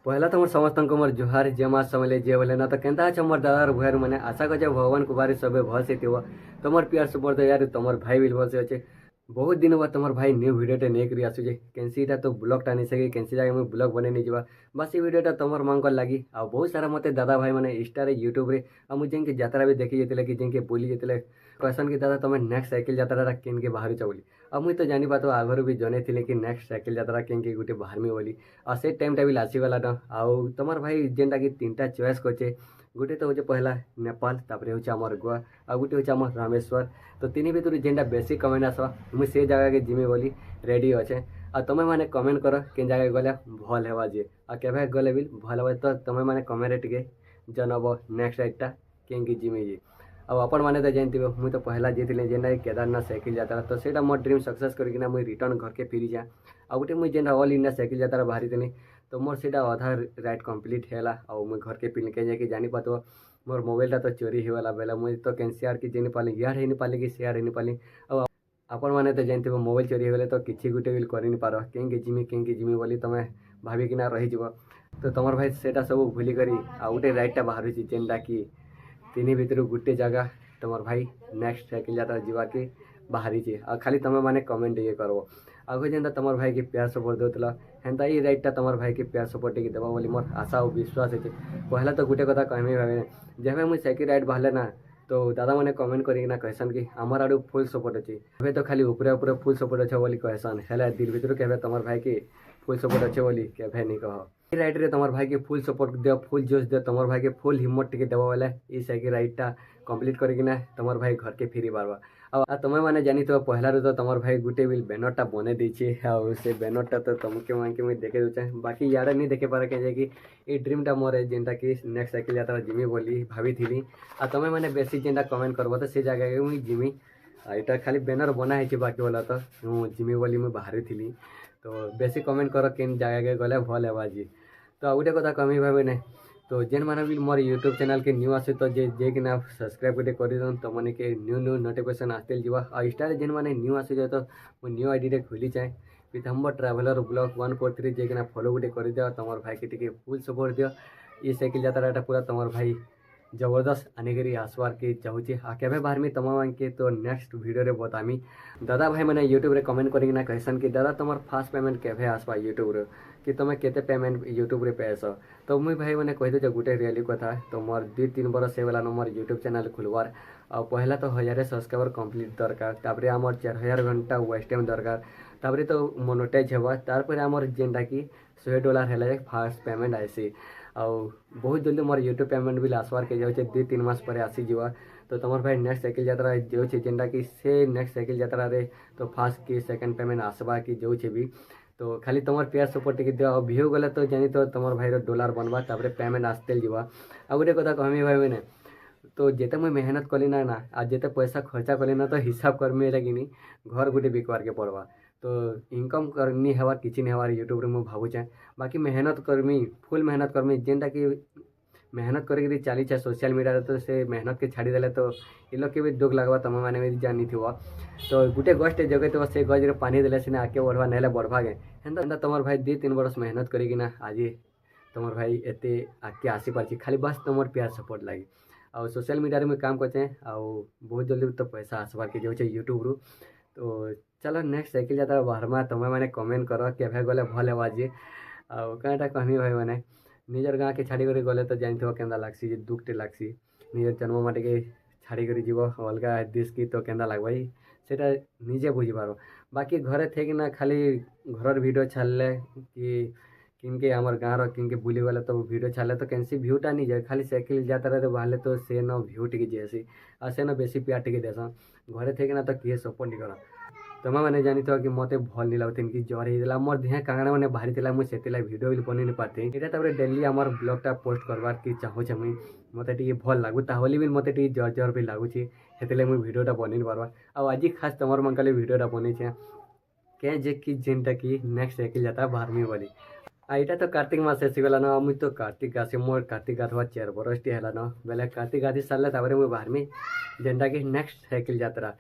पहला तो मोर समस्त मोर जुहार जे मास समले जे बोले ना तो केंता अच्छा मोर दादार भुआर मैंने आशा कर भगवान कुबारी सबे भल से तुमर प्यार सपोर्ट तो यार तुमर भाई भी भल से अच्छे। बहुत दिन बाद तुमर भाई न्यू वीडियोटे नहीं करी आसुचे केनसीटा तो ब्लॉग टानी सके केनसी जाके मुझे ब्लॉग बने नहीं जावा बस ये वीडियोटा तुमर मांग लगी आ बहुत सारा मते दादा भाई मैंने इंस्टा यूट्यूब रे आ मुझे जिनके यात्रा भी देखी जाते कि जिनके बोली जाते क्वेश्चन कि दादा तुम नेक्स्ट साइकिल यात्रा केन के बाहर चाहली अब मुझे तो जानी बात आगर भी जन थी कि नेक्स्ट साइकिल यात्रा केन के गोटे बाहर में बोली आ से टाइमटा भी आसीगला न आउ तुमर भाई जेनटा कि तीन टा चॉइस करचे गोटे तो हूँ पहला नेपाल तापर हूँ आमर गोवा आ गोटे हूँ आम रामेश्वर तो तीन भितर जेनटा बेसी कमेंट आसवा मुझे से जगह के जिमी बोली रेडी अच्छे आ तुम मैंने कमेंट कर कि जगह गले भल हेवा जे आ केवे गले भी भल हे तो तुम मैंने कमेंट टे जनब नेक्स्ट राइडटा केंगे जिमी जे अब आपण मैंने तो जानते मुझे तो पहला जीती जेनटा केदारनाथ साइकिल यात्रा तो सहीटा मोर ड्रीम सक्सेस करके मुझे रिटर्न घर के फिरी जा आ गोटे मुझे जेनटा ऑल इंडिया साइकिल यात्रा बाहरी थी तो मोर से अधा राइड कम्प्लीट है मुझे घर के पिन के जाके जानी पात मोर मोबाइलटा तो चोरी होगा बेला मुझे तो कैन शेयर कि जानी पाली यार हो पाली कि शेयर हो पाली अब आपण मैंने तो जानते मोबाइल चोरी होगले तो किसी गोटे भी कर नहीं पार केंगे जिमी बोली तुम भाविकिना रहीज तो तुम भाई सेटा सब भूलिक आ गोटे राइडटा बाहर जेनटा कि तीन भितर गोटे जगह तुम भाई नेक्स्ट साइकिल यात्रा जावाके बाहरी खाली तुम मैंने कमेंट ये करब आगे जेनता तुम भाई के प्यार सपोर्ट देता हेन्ता ये राइडटा तुम भाई के प्यार सपोर्ट टे देवा बोली मोर आशा और विश्वास है। पहला तो गोटे कथा कहमी भावे जब मुझे साइकिल राइड बाहर ना तो दादा मैंने कमेंट करना कहसन कि आमर आड़ू फुल सपोर्ट अच्छे ए तो खाली उपरे उपरे फुल सपोर्ट अच्छे बोली कहसन है दिल भितर के तुम भाई के फुल सपोर्ट अच्छे बोली के नहीं कह राइड रे तुम भाई के फुल सपोर्ट दे फुल जोश दे तुम भाई के फुल हिम्मत टे देवा बोले ये साइकिल राइडटा कम्प्लीट करना तुम भाई घर के फिरी पार्बा आ तुम्हें मैंने जानी तो पहला तो तुम भाई गोटे भी बैनरटा बने देछे से बैनरटा तो तुमके मानके मुझे देखे दूचे बाकी इे नहीं देखे पारे कहीं कि ये ड्रीमटा मोर है जेनटा कि नेक्स्ट साइकिल यात्रा जिमी बोली भाभी थी आ तुम्हें मैंने बेसी जेनटा कमेंट करब तो से जगह के मुझे जिमी यहाँ खाली बैनर बना है बाकी वाला तो जिमी बोली मुझे बाहर थी तो बेसी कमेंट कर केन जगह के गले भल हेबा जी तो आ गोटे कथा कमी भावे नहीं तो जेन मैंने भी मोर यूट्यूब चैनल के न्यू आसे तो जे कि ना सब्सक्राइब कर तो मैंने के न्यू नोटिफिकेशन आते जीवा और इंस्टा जेन मैंने न्यू आसे जाए तो वो न्यू आईडी टे खोली चाहे पीताम्बर ट्राभेलर ब्लॉग 143 जे कि ना फॉलो गोटे कर दिया तुम भाई के टे फुल सपोर्ट दियो ये साइकिल यात्रा पूरा तुम भाई जबरदस्त आने आसवार के चाहूँचे आ केवे बाहर में तमाम के तो नेक्स्ट वीडियो रे बतामी दादा भाई मैंने यूट्यूब रे कमेंट करना कहसन कि दादा तुम फास्ट पेमेंट केवे आसवा यूट्यूब रे कि तुम केते पेमेंट यूट्यूब रे पैस तो मुझे भाई मैंने कही दे गोटे रियली कथा तो मोर 2-3 बरस से वाला मोर यूट्यूब चैनल खुलवार और पहला तो 1000 सब्सक्राइबर कंप्लीट दरकार तापर आमर 4000 घंटा वॉच टाइम दरकार तापर तो मोनेटाइज हेबा तापर आमर जेनटा कि $100 है फास्ट पेमेंट आसी आउ बहुत जल्दी मोर यूट्यूब पेमेंट भी आसवार के जाऊे 2-3 मास पर आसीजा तो तुम भाई नेक्स्ट साइकिल यात्रा जाऊे जेनटा कि से नेक्स्ट साइकिल यात्रा रे तो फास्ट की सेकंड पेमेंट आसवा कि जाऊे भी तो खाली तुम प्यार सपोर्ट टे दियो भ्यू गले तो जानी तो तुम भाई डॉलर बनवा तापर पेमेंट आसते जीवा आ गोटे कथा कहमी भाई मैंने तो जेते मुझे मेहनत कली ना आ जेते पैसा खर्चा कली ना तो हिसाब करमी लगिनी घर गोटे बिकवार के पड़वा तो इनकम करनी हेवार किसी नहीं हेवार यूट्यूब रे मुझे भावुचे बाकी मेहनत करमी फुल मेहनत करमी जेनटा कि मेहनत करके चली चाहे सोशल मीडिया तो से मेहनत के छाड़ी देले तो ये लोग के भी दुख लगवा तुम मैंने भी जानी थी तो गोटे गजटे जगह तो से गज पानी देले सीना आके बढ़वा ना बढ़वा गए हेन्ता तुम भाई 2-3 बरस मेहनत करना आज तुम भाई एते आगे आसी पार्टी खाली बस तुम प्यार सपोर्ट लगे आ सोशल मीडिया में काम करते बहुत जल्दी तो पैसा आसबार के जाऊे यूट्यूब रू तो चलो नेक्स्ट साइकिल यात्रा बाहर में तुम्हें मैंने कमेंट कर के गले भल हेबा जी आटा कहमी भाई मैंने निजर गाँ के छाड़ी कर गले तो जानी थो केंदा लागसी दुखटे लागसी निजर जन्म माटे के छाड़ी कर जीव अलग देश की तो केंदा लागबा सेटा निजे बुझी पार बाकी घरे थे कि ना खाली घर वीडियो छाड़ले कि किनके आमर गाँव किनके बुली गले तो वीडियो छाड़ले तो कैंसी भ्यूटा नहीं जाए खाली साइकिल यात्रा रे बाहर तो से न भ्यू टिके जाएसी आ से न बेसी प्यार टिके देसन घरे थे कि ना तो किए सपोर्ट नहीं करा तुम मैंने जानी थो कि मत भल नहीं लगुन कि ज्वर होता मोर देह कांगड़ा मैंने बाहरी थी मुझे से भिडियो भी बन नहीं पाती यहाँ डेली आम ब्लॉगटा पोस्ट करवार कि चाहूचे मुई मत टे भल लगू ताहली भी मत टे ज्वर ज्वर भी लगुच से मुझे भिडियोटा बन पार्बा आज खास तुम मन कल भिडियोटा बनईचे क्या जे कि जेनटा कि नेक्स्ट साइकिल जाता बाहर में बोली यहाँ तो कार्तिक मास आसीगला न मुझे तो कार्तिक आसी मोर कार्तिक गाधवा 4 बरस टी है बेले कार्तिक गाधी सारे मुझे बाहर में जेनटा कि नेक्स्ट साइकिल यात्रा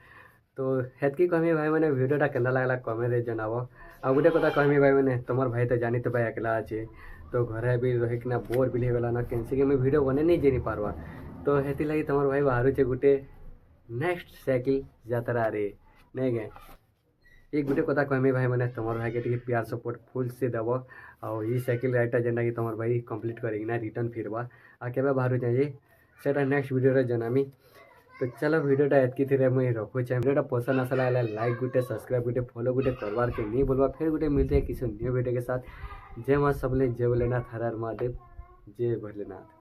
तो हेतकी कहमी भाई मैंने वीडियोटा केना लगला कमेंट रे जनाब आ गोटे कथा कहमी भाई मैंने तुम भाई तो जानी तो भाई अकेला अच्छे तो घरे भी रहीकिना बोर भी होगा ना कैसे मुझे वीडियो बने नहीं जानी पार्वा तो हेती लगी तुम भाई बाहर गोटे नेक्स्ट साइकिल यात्रा रे नहीं गए एक गोटे कथा कहमी भाई मैंने तुम भाई के प्यार सपोर्ट फुल से दब और ये साइकिल राइडटा जेनटा कि तुम भाई कंप्लीट करना रिटर्न फिरवा आ के बाहर चाहिए सेटा नेक्स्ट वीडियो जनामी। तो चलो वीडियोटा एतकी थी मुझे रखुचे वीडियोटा पसंद आसला लाइक गोटे सब्सक्राइब गोटे फॉलो गोटे करवार के नहीं बोलवा फिर गोटे मिलते हैं किसी न्यू वीडियो के साथ। जय माँ सबले जय भोलेनाथ हर हर महादेव जय भोलेनाथ।